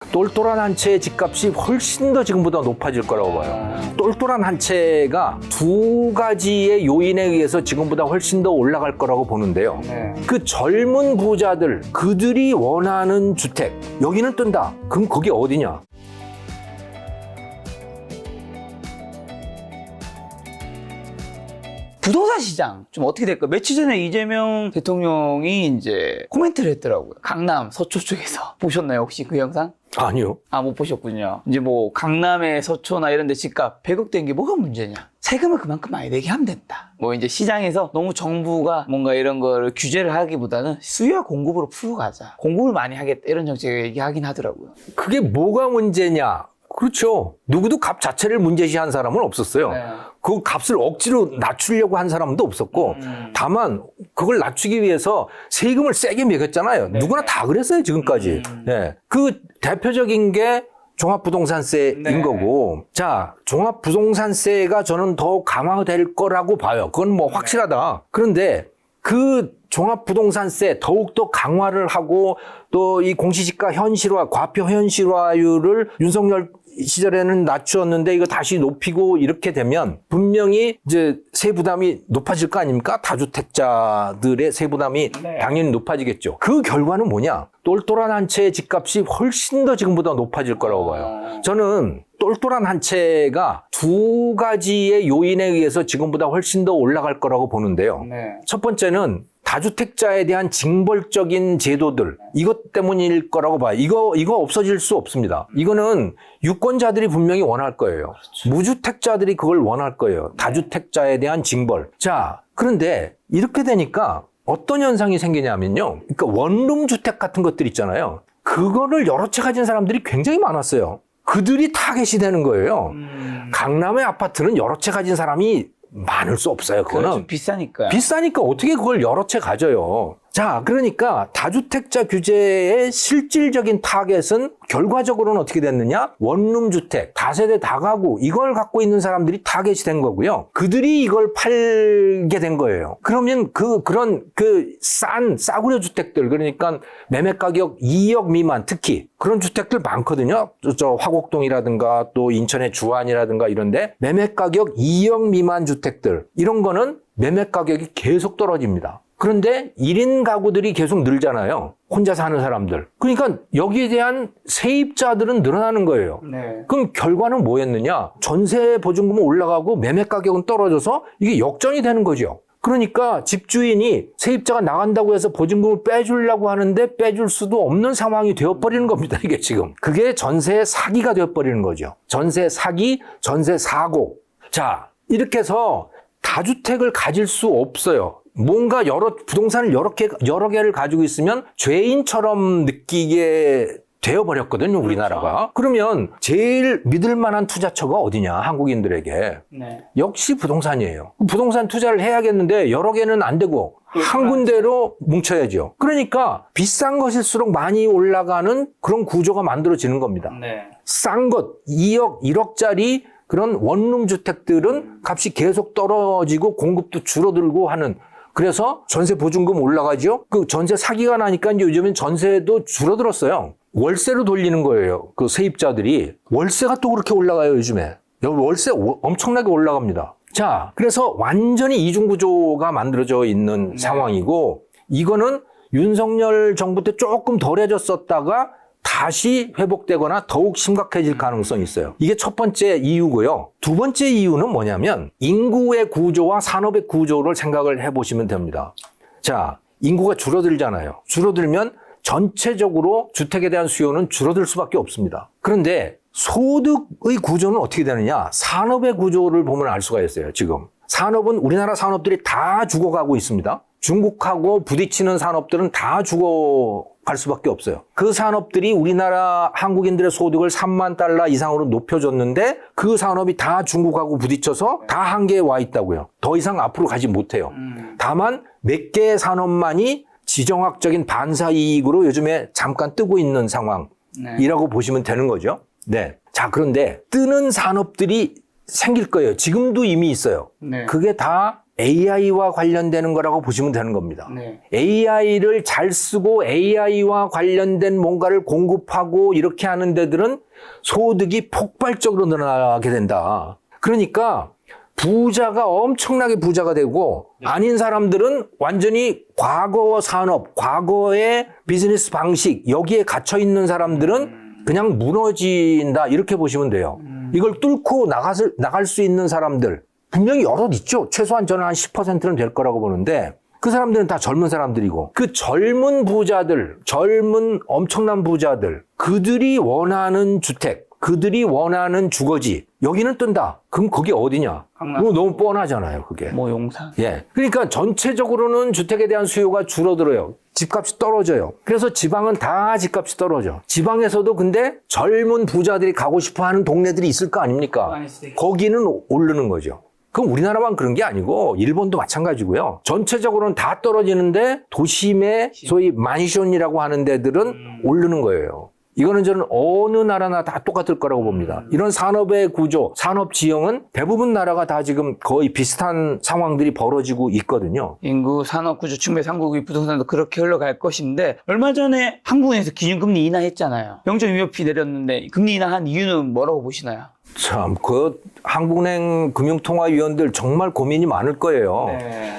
똘똘한 한 채의 집값이 훨씬 더 지금보다 높아질 거라고 봐요. 똘똘한 한 채가 두 가지의 요인에 의해서 지금보다 훨씬 더 올라갈 거라고 보는데요. 그 젊은 부자들, 그들이 원하는 주택, 여기는 뜬다. 그럼 그게 어디냐? 부동산 시장 좀 어떻게 될까? 며칠 전에 이재명 대통령이 이제 코멘트를 했더라고요. 강남 서초 쪽에서 보셨나요 혹시 그 영상? 아니요. 아, 못 보셨군요. 이제 뭐 강남의 서초나 이런 데 집값 100억 된 게 뭐가 문제냐? 세금을 그만큼 많이 내게 하면 된다. 뭐 이제 시장에서 너무 정부가 뭔가 이런 거를 규제를 하기보다는 수요와 공급으로 풀고 가자. 공급을 많이 하겠다. 이런 정책을 얘기하긴 하더라고요. 그게 뭐가 문제냐? 그렇죠. 누구도 값 자체를 문제시한 사람은 없었어요. 네. 그 값을 억지로 낮추려고 한 사람도 없었고 다만 그걸 낮추기 위해서 세금을 세게 매겼잖아요. 누구나 다 그랬어요 지금까지. 네. 그 대표적인 게 종합부동산세인 네. 거고, 자, 종합부동산세가 저는 더 강화될 거라고 봐요. 그건 뭐 확실하다. 그런데 그 종합부동산세 더욱더 강화를 하고 또 이 공시지가 현실화, 과표 현실화율을 윤석열 시절에는 낮추었는데 이거 다시 높이고 이렇게 되면 분명히 이제 세부담이 높아질 거 아닙니까? 다주택자들의 세부담이 당연히 높아지겠죠. 그 결과는 뭐냐? 똘똘한 한 채의 집값이 훨씬 더 지금보다 높아질 거라고 봐요. 저는 똘똘한 한 채가 두 가지의 요인에 의해서 지금보다 훨씬 더 올라갈 거라고 보는데요. 첫 번째는 다주택자에 대한 징벌적인 제도들, 이것 때문일 거라고 봐요. 이거 없어질 수 없습니다. 이거는 유권자들이 분명히 원할 거예요. 무주택자들이 그걸 원할 거예요. 다주택자에 대한 징벌. 자, 그런데 이렇게 되니까 어떤 현상이 생기냐면요. 그러니까 원룸 주택 같은 것들 있잖아요. 그거를 여러 채 가진 사람들이 굉장히 많았어요. 그들이 타겟이 되는 거예요. 강남의 아파트는 여러 채 가진 사람이 많을 수 없어요. 그거는 좀 비싸니까. 비싸니까 어떻게 그걸 여러 채 가져요. 자, 그러니까 다주택자 규제의 실질적인 타겟은 결과적으로는 어떻게 됐느냐? 원룸 주택, 다세대 다가구 이걸 갖고 있는 사람들이 타겟이 된 거고요. 그들이 이걸 팔게 된 거예요. 그러면 그런 싸구려 주택들, 그러니까 매매 가격 2억 미만, 특히 그런 주택들 많거든요. 저 화곡동이라든가 또 인천의 주안이라든가 이런데 매매 가격 2억 미만 주택들, 이런 거는 매매 가격이 계속 떨어집니다. 그런데 1인 가구들이 계속 늘잖아요. 혼자 사는 사람들. 그러니까 여기에 대한 세입자들은 늘어나는 거예요. 그럼 결과는 뭐였느냐? 전세 보증금은 올라가고 매매 가격은 떨어져서 이게 역전이 되는 거죠. 그러니까 집주인이 세입자가 나간다고 해서 보증금을 빼주려고 하는데 빼줄 수도 없는 상황이 되어버리는 겁니다. 이게 지금. 그게 전세 사기가 되어버리는 거죠. 전세 사기, 전세 사고. 자, 이렇게 해서 다주택을 가질 수 없어요. 뭔가 부동산을 여러 개를 가지고 있으면 죄인처럼 느끼게 되어버렸거든요, 우리나라가. 그러면 제일 믿을 만한 투자처가 어디냐, 한국인들에게. 역시 부동산이에요. 부동산 투자를 해야겠는데 여러 개는 안 되고 한 군데로 뭉쳐야죠. 그러니까 비싼 것일수록 많이 올라가는 그런 구조가 만들어지는 겁니다. 싼 것, 2억, 1억짜리 그런 원룸 주택들은 값이 계속 떨어지고 공급도 줄어들고 하는, 그래서 전세 보증금 올라가죠. 그 전세 사기가 나니까 이제 요즘엔 전세도 줄어들었어요. 월세로 돌리는 거예요. 그 세입자들이. 월세가 또 그렇게 올라가요, 요즘에. 여기 월세 엄청나게 올라갑니다. 자, 그래서 완전히 이중구조가 만들어져 있는 상황이고, 이거는 윤석열 정부 때 조금 덜해졌었다가 다시 회복되거나 더욱 심각해질 가능성이 있어요. 이게 첫 번째 이유고요. 두 번째 이유는 뭐냐면 인구의 구조와 산업의 구조를 생각을 해보시면 됩니다. 자, 인구가 줄어들잖아요. 줄어들면 전체적으로 주택에 대한 수요는 줄어들 수밖에 없습니다. 그런데 소득의 구조는 어떻게 되느냐? 산업의 구조를 보면 알 수가 있어요. 지금 산업은 우리나라 산업들이 다 죽어가고 있습니다. 중국하고 부딪히는 산업들은 다 죽어갈 수밖에 없어요. 그 산업들이 우리나라 한국인들의 소득을 3만 달러 이상으로 높여줬는데 그 산업이 다 중국하고 부딪혀서 다 한계에 와 있다고요. 더 이상 앞으로 가지 못해요. 다만 몇 개의 산업만이 지정학적인 반사 이익으로 요즘에 잠깐 뜨고 있는 상황이라고 보시면 되는 거죠. 네. 자, 그런데 뜨는 산업들이 생길 거예요. 지금도 이미 있어요. 그게 다 AI와 관련되는 거라고 보시면 되는 겁니다. 네. AI를 잘 쓰고 AI와 관련된 뭔가를 공급하고 이렇게 하는 데들은 소득이 폭발적으로 늘어나게 된다. 그러니까 부자가 엄청나게 부자가 되고 아닌 사람들은 완전히 과거 산업, 과거의 비즈니스 방식 여기에 갇혀 있는 사람들은 그냥 무너진다 이렇게 보시면 돼요. 이걸 뚫고 나갈 수 있는 사람들 분명히 여럿 있죠. 최소한 저는 한 10%는 될 거라고 보는데 그 사람들은 다 젊은 사람들이고 그 젊은 부자들, 젊은 엄청난 부자들 그들이 원하는 주택, 그들이 원하는 주거지 여기는 뜬다. 그럼 그게 어디냐? 강남. 너무 뻔하잖아요, 그게. 뭐 용산. 예. 그러니까 전체적으로는 주택에 대한 수요가 줄어들어요. 집값이 떨어져요. 그래서 지방은 다 집값이 떨어져. 지방에서도 근데 젊은 부자들이 가고 싶어 하는 동네들이 있을 거 아닙니까? 거기는 오르는 거죠. 그럼 우리나라만 그런 게 아니고 일본도 마찬가지고요. 전체적으로는 다 떨어지는데 도심의 소위 만션이라고 하는 데들은 오르는 거예요. 이거는 저는 어느 나라나 다 똑같을 거라고 봅니다. 이런 산업의 구조, 산업 지형은 대부분 나라가 다 지금 거의 비슷한 상황들이 벌어지고 있거든요. 인구, 산업 구조, 충분히 한국의 부동산도 그렇게 흘러갈 것인데 얼마 전에 한국은행에서 기준금리 인하했잖아요. 0.25p 내렸는데 금리 인하한 이유는 뭐라고 보시나요? 참, 한국은행 금융통화위원들 정말 고민이 많을 거예요. 네.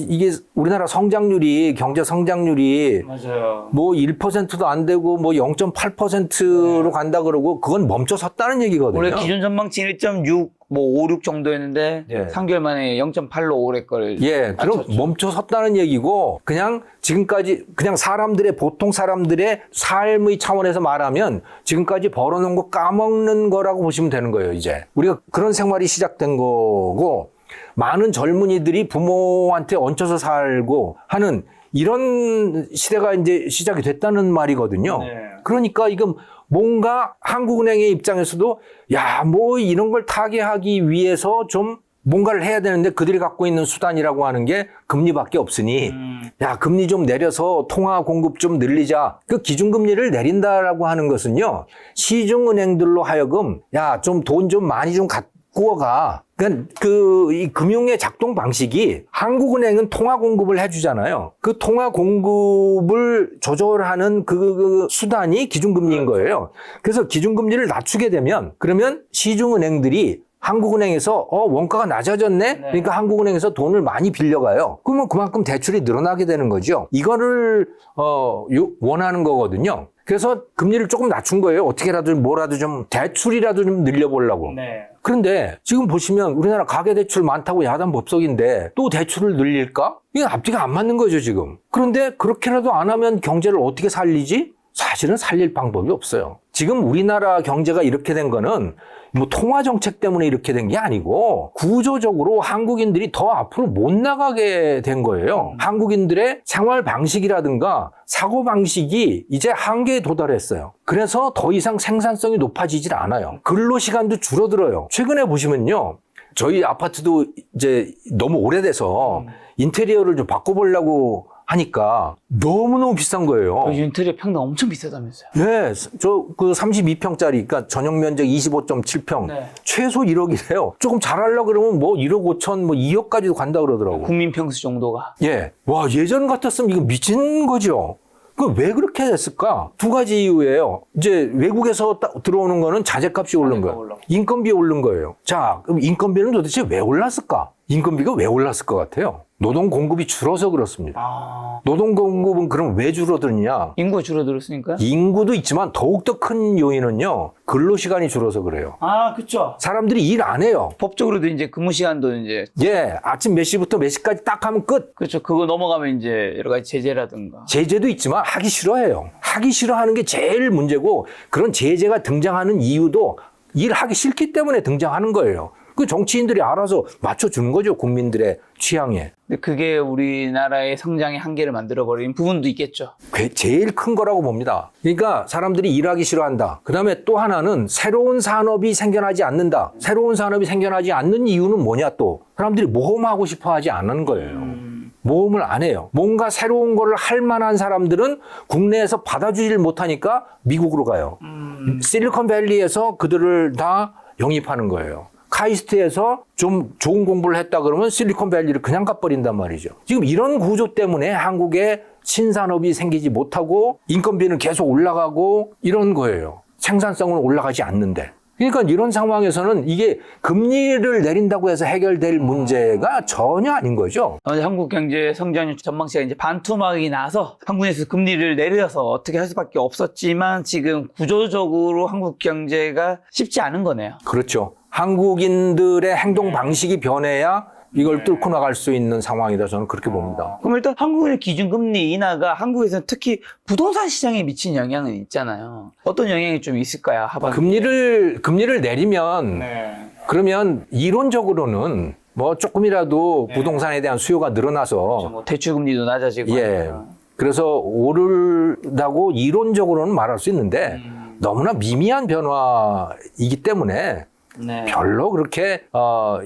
이게 우리나라 성장률이, 경제 성장률이 맞아요. 뭐 1%도 안 되고 뭐 0.8%로 간다 그러고 그건 멈춰 섰다는 얘기거든요. 원래 기존 전망치 1.6, 뭐 5, 6 정도였는데 예. 3개월 만에 0.8로 올해 걸 예, 그럼 낮췄죠. 멈춰 섰다는 얘기고 그냥 지금까지 그냥 보통 사람들의 삶의 차원에서 말하면 지금까지 벌어놓은 거 까먹는 거라고 보시면 되는 거예요, 이제. 우리가 그런 생활이 시작된 거고 많은 젊은이들이 부모한테 얹혀서 살고 하는 이런 시대가 이제 시작이 됐다는 말이거든요. 네. 그러니까 이건 뭔가 한국은행의 입장에서도 뭐 이런 걸 타개하기 위해서 좀 뭔가를 해야 되는데 그들이 갖고 있는 수단이라고 하는 게 금리밖에 없으니 금리 좀 내려서 통화 공급 좀 늘리자. 그 기준금리를 내린다라고 하는 것은요. 시중은행들로 하여금 좀 돈 좀 많이 좀 갖고 가. 그러니까 이 금융의 작동 방식이 한국은행은 통화 공급을 해주잖아요. 그 통화 공급을 조절하는 그 수단이 기준금리인 거예요. 그래서 기준금리를 낮추게 되면 그러면 시중은행들이 한국은행에서 원가가 낮아졌네? 그러니까 한국은행에서 돈을 많이 빌려가요. 그러면 그만큼 대출이 늘어나게 되는 거죠. 이거를 원하는 거거든요. 그래서 금리를 조금 낮춘 거예요. 어떻게라도 뭐라도 좀 대출이라도 좀 늘려보려고. 네. 그런데 지금 보시면 우리나라 가계대출 많다고 야단 법석인데 또 대출을 늘릴까? 이게 앞뒤가 안 맞는 거죠, 지금. 그런데 그렇게라도 안 하면 경제를 어떻게 살리지? 사실은 살릴 방법이 없어요. 지금 우리나라 경제가 이렇게 된 거는 뭐 통화 정책 때문에 이렇게 된 게 아니고 구조적으로 한국인들이 더 앞으로 못 나가게 된 거예요. 한국인들의 생활 방식이라든가 사고 방식이 이제 한계에 도달했어요. 그래서 더 이상 생산성이 높아지질 않아요. 근로 시간도 줄어들어요. 최근에 보시면요. 저희 아파트도 이제 너무 오래돼서 인테리어를 좀 바꿔보려고 하니까 너무너무 비싼 거예요. 인테리어 평당 엄청 비싸다면서요. 예, 저 32평짜리, 그러니까 전용 면적 25.7평, 네. 최소 1억이래요. 조금 잘하려고 그러면 뭐 1억 5천, 뭐 2억까지도 간다 그러더라고. 국민 평수 정도가. 예, 와 예전 같았으면 이거 미친 거죠. 그 왜 그렇게 됐을까? 두 가지 이유예요. 이제 외국에서 들어오는 거는 자재값이 오른 거예요. 인건비 오른 거예요. 자, 그럼 인건비는 도대체 왜 올랐을까? 인건비가 왜 올랐을 것 같아요? 노동 공급이 줄어서 그렇습니다. 노동 공급은 그럼 왜 줄어드냐? 인구가 줄어들었으니까요? 인구도 있지만 더욱더 큰 요인은요. 근로시간이 줄어서 그래요. 그쵸. 사람들이 일 안 해요. 법적으로도 이제 근무 시간도 이제. 예, 아침 몇 시부터 몇 시까지 딱 하면 끝. 그렇죠. 그거 넘어가면 이제 여러 가지 제재라든가. 제재도 있지만 하기 싫어해요. 하기 싫어하는 게 제일 문제고 그런 제재가 등장하는 이유도 일하기 싫기 때문에 등장하는 거예요. 그 정치인들이 알아서 맞춰주는 거죠. 국민들의 취향에. 근데 그게 우리나라의 성장의 한계를 만들어버린 부분도 있겠죠. 제일 큰 거라고 봅니다. 그러니까 사람들이 일하기 싫어한다. 그 다음에 또 하나는 새로운 산업이 생겨나지 않는다. 새로운 산업이 생겨나지 않는 이유는 뭐냐 또. 사람들이 모험하고 싶어 하지 않는 거예요. 모험을 안 해요. 뭔가 새로운 거를 할 만한 사람들은 국내에서 받아주질 못하니까 미국으로 가요. 실리콘밸리에서 그들을 다 영입하는 거예요. 카이스트에서 좀 좋은 공부를 했다 그러면 실리콘밸리를 그냥 가버린단 말이죠. 지금 이런 구조 때문에 한국에 신산업이 생기지 못하고 인건비는 계속 올라가고 이런 거예요. 생산성은 올라가지 않는데. 그러니까 이런 상황에서는 이게 금리를 내린다고 해서 해결될 문제가 전혀 아닌 거죠. 한국 경제 성장률 전망치가 이제 반토막이 나서 한국에서 금리를 내려서 어떻게 할 수밖에 없었지만 지금 구조적으로 한국 경제가 쉽지 않은 거네요. 그렇죠. 한국인들의 행동 방식이 변해야 이걸 뚫고 나갈 수 있는 상황이다. 저는 그렇게 봅니다. 그럼 일단 한국의 기준금리 인하가 한국에서는 특히 부동산 시장에 미친 영향은 있잖아요. 어떤 영향이 좀 있을까요? 하반기. 금리를 내리면 그러면 이론적으로는 뭐 조금이라도 부동산에 대한 수요가 늘어나서 뭐 대출금리도 낮아지고. 예. 그래서 오르다고 이론적으로는 말할 수 있는데 너무나 미미한 변화이기 때문에 네. 별로 그렇게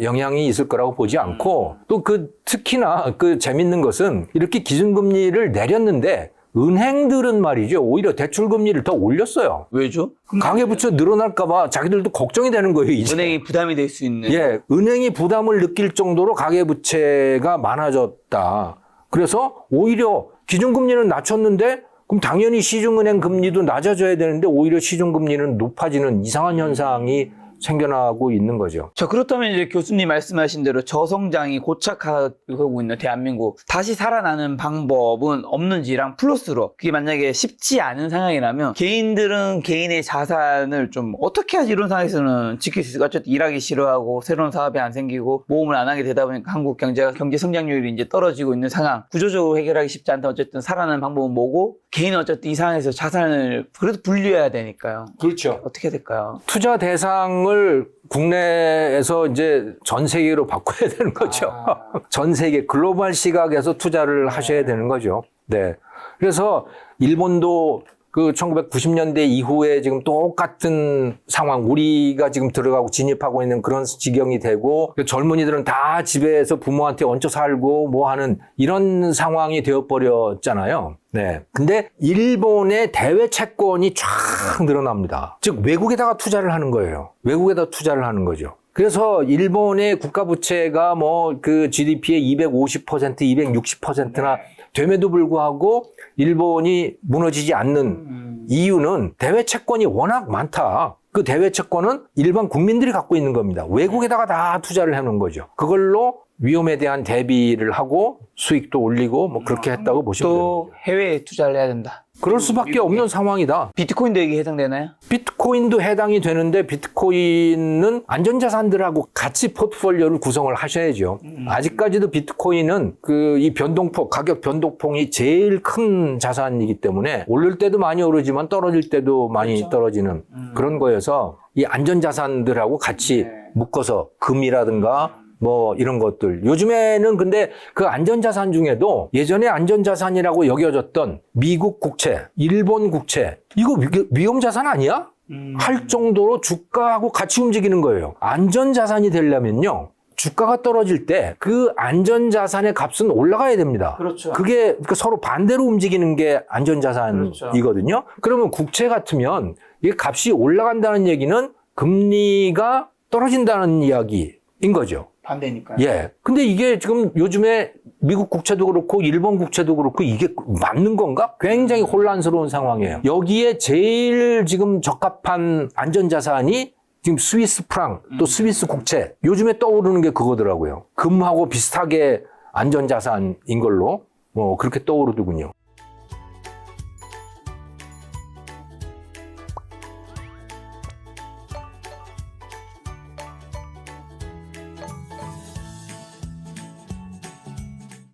영향이 있을 거라고 보지 않고 또 특히나 재밌는 것은 이렇게 기준금리를 내렸는데 은행들은 말이죠. 오히려 대출금리를 더 올렸어요. 왜죠? 가계부채 늘어날까 봐 자기들도 걱정이 되는 거예요. 이제. 은행이 부담이 될 수 있는. 예, 은행이 부담을 느낄 정도로 가계부채가 많아졌다. 그래서 오히려 기준금리는 낮췄는데 그럼 당연히 시중은행 금리도 낮아져야 되는데 오히려 시중금리는 높아지는 이상한 현상이 생겨나고 있는 거죠. 자, 그렇다면 이제 교수님 말씀하신 대로 저성장이 고착하고 있는 대한민국 다시 살아나는 방법은 없는지랑 플러스로 그게 만약에 쉽지 않은 상황이라면 개인들은 개인의 자산을 좀 어떻게 하지 이런 상황에서는 지킬 수 있을까? 어쨌든 일하기 싫어하고 새로운 사업이 안 생기고 모험을 안 하게 되다 보니까 한국 경제 성장률이 이제 떨어지고 있는 상황 구조적으로 해결하기 쉽지 않다. 어쨌든 살아나는 방법은 뭐고 개인은 어쨌든 이 상황에서 자산을 그래도 분류해야 되니까요. 그렇죠. 어떻게 될까요? 투자 대상을 국내에서 이제 전 세계로 바꿔야 되는 거죠. 전 세계 글로벌 시각에서 투자를 하셔야 되는 거죠. 네. 그래서 일본도 1990년대 이후에 지금 똑같은 상황, 우리가 지금 들어가고 진입하고 있는 그런 지경이 되고 젊은이들은 다 집에서 부모한테 얹혀 살고 뭐 하는 이런 상황이 되어버렸잖아요. 네. 근데 일본의 대외 채권이 쫙 늘어납니다. 즉 외국에다가 투자를 하는 거예요. 외국에다 투자를 하는 거죠. 그래서 일본의 국가 부채가 GDP의 250%, 260%나 됨에도 불구하고 일본이 무너지지 않는 이유는 대외 채권이 워낙 많다. 그 대외 채권은 일반 국민들이 갖고 있는 겁니다. 외국에다가 다 투자를 해놓은 거죠. 그걸로 위험에 대한 대비를 하고 수익도 올리고 뭐 그렇게 했다고 보시면 됩니다. 또 해외에 투자를 해야 된다. 그럴 수밖에 없는 상황이다. 비트코인도 여기 해당되나요? 비트코인도 해당이 되는데 비트코인은 안전자산들하고 같이 포트폴리오를 구성을 하셔야죠. 아직까지도 비트코인은 이 변동폭, 가격 변동폭이 제일 큰 자산이기 때문에 오를 때도 많이 오르지만 떨어질 때도 많이 떨어지는 그런 거여서 이 안전자산들하고 같이 묶어서 금이라든가 뭐 이런 것들. 요즘에는 근데 그 안전자산 중에도 예전에 안전자산이라고 여겨졌던 미국 국채, 일본 국채 이거 위험자산 아니야? 할 정도로 주가하고 같이 움직이는 거예요. 안전자산이 되려면요. 주가가 떨어질 때 그 안전자산의 값은 올라가야 됩니다. 그렇죠. 그게 그러니까 서로 반대로 움직이는 게 안전자산이거든요. 그러면 국채 같으면 이게 값이 올라간다는 얘기는 금리가 떨어진다는 이야기인 거죠. 반대니까요. 예. 근데 이게 지금 요즘에 미국 국채도 그렇고 일본 국채도 그렇고 이게 맞는 건가? 굉장히 혼란스러운 상황이에요. 여기에 제일 지금 적합한 안전자산이 지금 스위스 프랑 또 스위스 국채. 요즘에 떠오르는 게 그거더라고요. 금하고 비슷하게 안전자산인 걸로 그렇게 떠오르더군요.